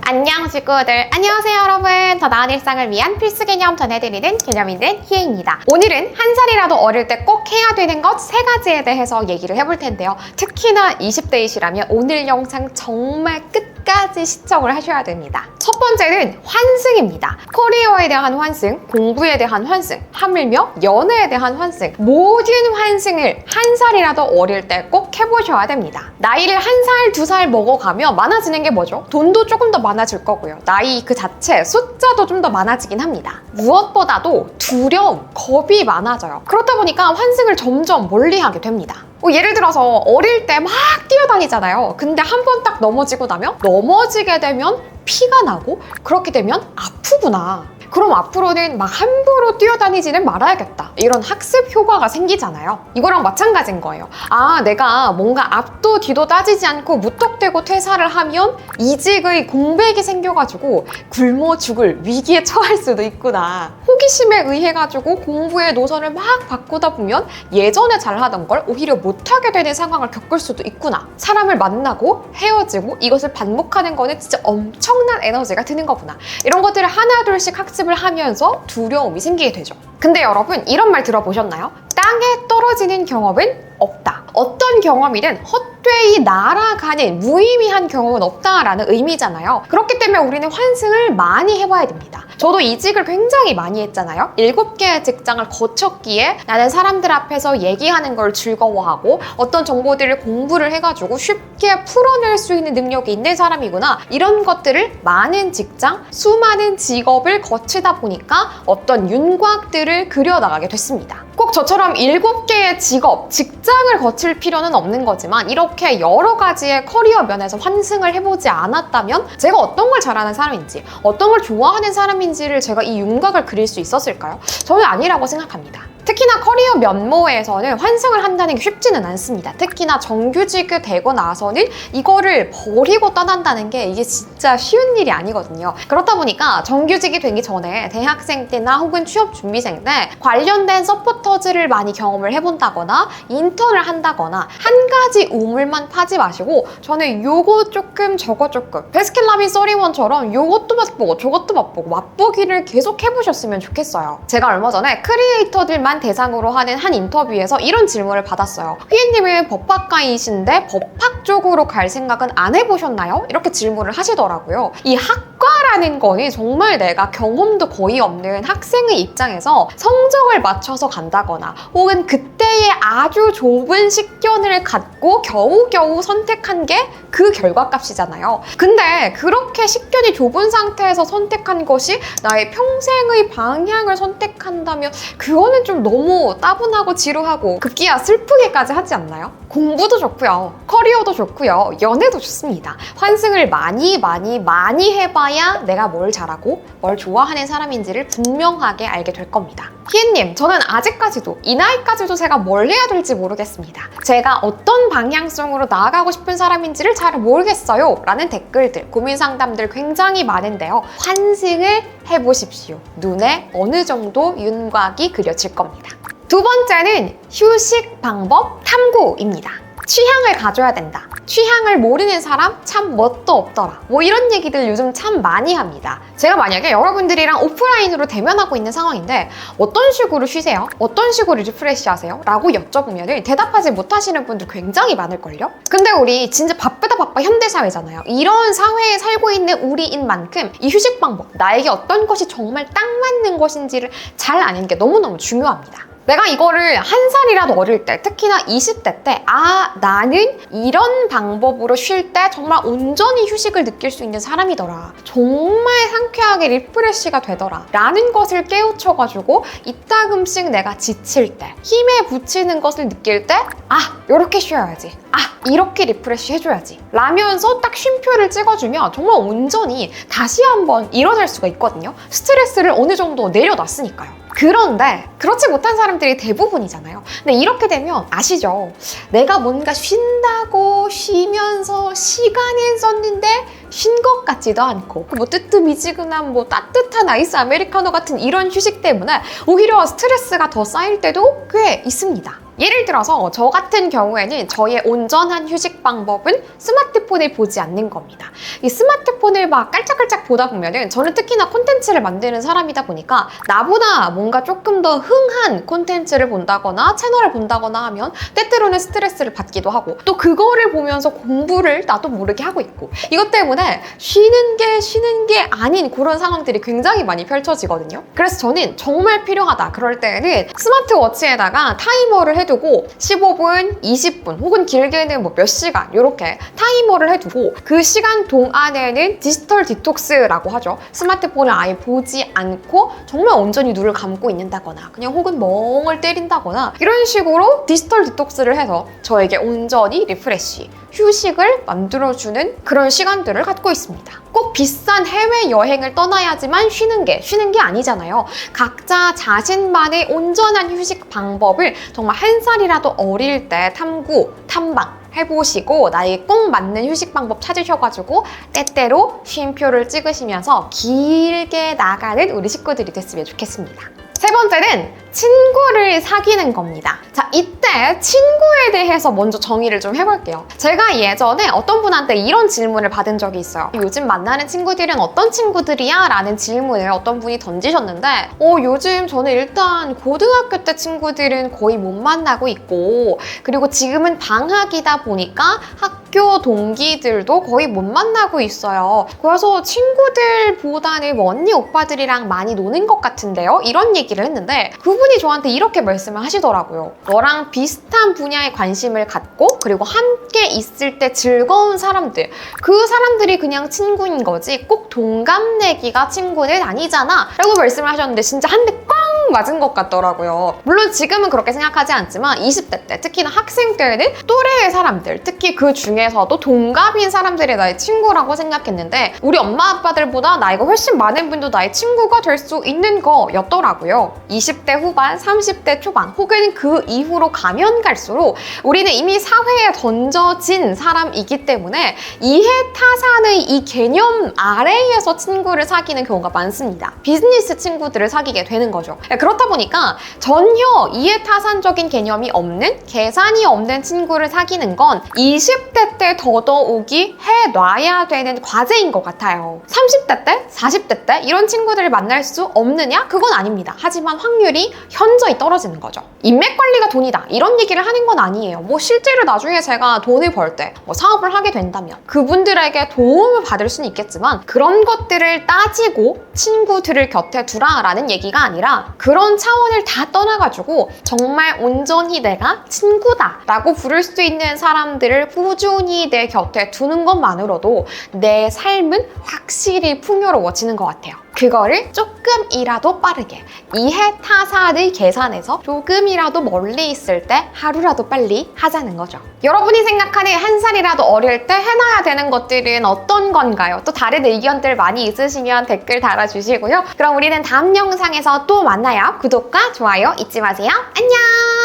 안녕 친구들, 안녕하세요 여러분. 더 나은 일상을 위한 필수 개념 전해드리는 개념인된 희애입니다. 오늘은 한 살이라도 어릴 때 꼭 해야 되는 것 3가지에 대해서 얘기를 해볼 텐데요. 특히나 20대이시라면 오늘 영상 정말 끝까지 시청을 하셔야 됩니다. 첫 번째는 환승입니다. 커리어에 대한 환승, 공부에 대한 환승, 하물며 연애에 대한 환승, 모든 환승을 한 살이라도 어릴 때 꼭 해보셔야 됩니다. 나이를 1살, 2살 먹어가면 많아지는 게 뭐죠? 돈도 조금 더 많아질 거고요. 나이 그 자체, 숫자도 좀 더 많아지긴 합니다. 무엇보다도 두려움, 겁이 많아져요. 그렇다 보니까 환승을 점점 멀리하게 됩니다. 예를 들어서 어릴 때 막 뛰어다니잖아요. 근데 한 번 딱 넘어지고 나면 넘어지게 되면 피가 나고 그렇게 되면 아프구나. 그럼 앞으로는 막 함부로 뛰어다니지는 말아야겠다. 이런 학습 효과가 생기잖아요. 이거랑 마찬가지인 거예요. 아, 내가 뭔가 앞도 뒤도 따지지 않고 무턱대고 퇴사를 하면 이직의 공백이 생겨가지고 굶어 죽을 위기에 처할 수도 있구나. 호기심에 의해 가지고 공부의 노선을 막 바꾸다 보면 예전에 잘하던 걸 오히려 못하게 되는 상황을 겪을 수도 있구나. 사람을 만나고 헤어지고 이것을 반복하는 거는 진짜 엄청난 에너지가 드는 거구나. 이런 것들을 하나둘씩 학습을 하면서 두려움이 생기게 되죠. 근데 여러분, 이런 말 들어보셨나요? 땅에 떨어지는 경험은 없다. 어떤 경험이든 헛되이 날아가는 무의미한 경험은 없다라는 의미잖아요. 그렇기 때문에 우리는 환승을 많이 해봐야 됩니다. 저도 이직을 굉장히 많이 했잖아요. 7개의 직장을 거쳤기에 나는 사람들 앞에서 얘기하는 걸 즐거워하고 어떤 정보들을 공부를 해가지고 쉽게 풀어낼 수 있는 능력이 있는 사람이구나. 이런 것들을 많은 직장, 수많은 직업을 거치다 보니까 어떤 윤곽들을 그려나가게 됐습니다. 꼭 저처럼 7개의 직업, 직장을 거칠 필요는 없는 거지만 이렇게 여러 가지의 커리어 면에서 환승을 해보지 않았다면 제가 어떤 걸 잘하는 사람인지, 어떤 걸 좋아하는 사람인지를 제가 이 윤곽을 그릴 수 있었을까요? 저는 아니라고 생각합니다. 특히나 커리어 면모에서는 환승을 한다는 게 쉽지는 않습니다. 특히나 정규직이 되고 나서는 이거를 버리고 떠난다는 게 이게 진짜 쉬운 일이 아니거든요. 그렇다 보니까 정규직이 되기 전에 대학생 때나 혹은 취업 준비생 때 관련된 서포터즈를 많이 경험을 해본다거나 인턴을 한다거나 한 가지 우물만 파지 마시고 저는 요거 조금 저거 조금 베스킨라빈 31처럼 요것도 맛보고 저것도 맛보고 맛보기를 계속 해보셨으면 좋겠어요. 제가 얼마 전에 크리에이터들만 대상으로 하는 한 인터뷰에서 이런 질문을 받았어요. 휘애님은 법학과이신데 법학 쪽으로 갈 생각은 안 해보셨나요? 이렇게 질문을 하시더라고요. 이 학과라는 거는 정말 내가 경험도 거의 없는 학생의 입장에서 성적을 맞춰서 간다거나 혹은 그때의 아주 좁은 식견을 갖고 겨우겨우 선택한 게 그 결과값이잖아요. 근데 그렇게 식견이 좁은 상태에서 선택한 것이 나의 평생의 방향을 선택한다면 그거는 좀 너무 따분하고 지루하고 급기야 슬프게까지 하지 않나요? 공부도 좋고요. 커리어도 좋고요. 연애도 좋습니다. 환승을 많이 해봐야 내가 뭘 잘하고 뭘 좋아하는 사람인지를 분명하게 알게 될 겁니다. 희애님, 저는 아직까지도 이 나이까지도 제가 뭘 해야 될지 모르겠습니다. 제가 어떤 방향성으로 나아가고 싶은 사람인지를 잘 모르겠어요 라는 댓글들, 고민 상담들 굉장히 많은데요. 환승을 해보십시오. 눈에 어느 정도 윤곽이 그려질 겁니다. 두 번째는 휴식 방법 탐구입니다. 취향을 가져야 된다. 취향을 모르는 사람 참 멋도 없더라. 뭐 이런 얘기들 요즘 참 많이 합니다. 제가 만약에 여러분들이랑 오프라인으로 대면하고 있는 상황인데 어떤 식으로 쉬세요? 어떤 식으로 리프레시 하세요? 라고 여쭤보면 대답하지 못하시는 분들 굉장히 많을걸요? 근데 우리 진짜 바쁘다 바빠 현대사회잖아요. 이런 사회에 살고 있는 우리인 만큼 이 휴식 방법, 나에게 어떤 것이 정말 딱 맞는 것인지를 잘 아는 게 너무너무 중요합니다. 내가 이거를 1살이라도 어릴 때, 특히나 20대 때, 아, 나는 이런 방법으로 쉴 때 정말 온전히 휴식을 느낄 수 있는 사람이더라. 정말 상쾌하게 리프레시가 되더라. 라는 것을 깨우쳐가지고 이따금씩 내가 지칠 때, 힘에 부치는 것을 느낄 때, 아, 요렇게 쉬어야지. 아, 이렇게 리프레시 해줘야지. 라면서 딱 쉼표를 찍어주면 정말 온전히 다시 한번 일어날 수가 있거든요. 스트레스를 어느 정도 내려놨으니까요. 그런데 그렇지 못한 사람들이 대부분이잖아요. 근데 이렇게 되면 아시죠? 내가 뭔가 쉰다고 쉬면서 시간을 썼는데 쉰 것 같지도 않고 뭐 뜨뜻미지근한 뭐 따뜻한 아이스 아메리카노 같은 이런 휴식 때문에 오히려 스트레스가 더 쌓일 때도 꽤 있습니다. 예를 들어서 저 같은 경우에는 저의 온전한 휴식 방법은 스마트폰 스마트폰을 보지 않는 겁니다. 이 스마트폰을 막 깔짝깔짝 보다 보면은 저는 특히나 콘텐츠를 만드는 사람이다 보니까 나보다 뭔가 조금 더 흥한 콘텐츠를 본다거나 채널을 본다거나 하면 때때로는 스트레스를 받기도 하고 또 그거를 보면서 공부를 나도 모르게 하고 있고 이것 때문에 쉬는 게 아닌 그런 상황들이 굉장히 많이 펼쳐지거든요. 그래서 저는 정말 필요하다 그럴 때는 스마트워치에다가 타이머를 해두고 15분, 20분 혹은 길게는 뭐 몇 시간 이렇게 타이머를 해두고 그 시간 동안에는 디지털 디톡스라고 하죠. 스마트폰을 아예 보지 않고 정말 온전히 눈을 감고 있는다거나 그냥 혹은 멍을 때린다거나 이런 식으로 디지털 디톡스를 해서 저에게 온전히 리프레시, 휴식을 만들어주는 그런 시간들을 갖고 있습니다. 꼭 비싼 해외여행을 떠나야지만 쉬는 게 아니잖아요. 각자 자신만의 온전한 휴식 방법을 정말 한 살이라도 어릴 때 탐방 해보시고 나에게 꼭 맞는 휴식 방법 찾으셔가지고 때때로 쉼표를 찍으시면서 길게 나가는 우리 식구들이 됐으면 좋겠습니다. 세 번째는 친구를 사귀는 겁니다. 자, 이때 친구에 대해서 먼저 정의를 좀 해볼게요. 제가 예전에 어떤 분한테 이런 질문을 받은 적이 있어요. 요즘 만나는 친구들은 어떤 친구들이야? 라는 질문을 어떤 분이 던지셨는데 요즘 저는 일단 고등학교 때 친구들은 거의 못 만나고 있고 그리고 지금은 방학이다 보니까 학교 동기들도 거의 못 만나고 있어요. 그래서 친구들보다는 언니 오빠들이랑 많이 노는 것 같은데요? 이런 얘기를 했는데 그분이 저한테 이렇게 말씀을 하시더라고요. 너랑 비슷한 분야에 관심을 갖고 그리고 함께 있을 때 즐거운 사람들 그 사람들이 그냥 친구인 거지 꼭 동갑내기가 친구는 아니잖아 라고 말씀을 하셨는데 진짜 한 대 꽝 맞은 것 같더라고요. 물론 지금은 그렇게 생각하지 않지만 20대 때 특히나 학생 때는 또래의 사람들 특히 그 중에서도 동갑인 사람들이 나의 친구라고 생각했는데 우리 엄마 아빠들보다 나이가 훨씬 많은 분도 나의 친구가 될 수 있는 거였더라고요. 20대 후반, 30대 초반 혹은 그 이후로 가면 갈수록 우리는 이미 사회에 던져진 사람이기 때문에 이해타산의 이 개념 아래에서 친구를 사귀는 경우가 많습니다. 비즈니스 친구들을 사귀게 되는 거죠. 그렇다 보니까 전혀 이해타산적인 개념이 없는 계산이 없는 친구를 사귀는 건 20대 때 더더욱이 해놔야 되는 과제인 것 같아요. 30대 때, 40대 때 이런 친구들을 만날 수 없느냐? 그건 아닙니다. 하지만 확률이 현저히 떨어지는 거죠. 인맥 관리가 돈이다 이런 얘기를 하는 건 아니에요. 뭐 실제로 나중에 제가 돈을 벌 때 뭐 사업을 하게 된다면 그분들에게 도움을 받을 수는 있겠지만 그런 것들을 따지고 친구들을 곁에 두라라는 얘기가 아니라 그런 차원을 다 떠나가지고 정말 온전히 내가 친구다라고 부를 수 있는 사람들을 꾸준히 내 곁에 두는 것만으로도 내 삶은 확실히 풍요로워지는 것 같아요. 그거를 조금이라도 빠르게 이해타산을 계산해서 조금이라도 멀리 있을 때 하루라도 빨리 하자는 거죠. 여러분이 생각하는 한 살이라도 어릴 때 해놔야 되는 것들은 어떤 건가요? 또 다른 의견들 많이 있으시면 댓글 달아주시고요. 그럼 우리는 다음 영상에서 또 만나요. 구독과 좋아요 잊지 마세요. 안녕!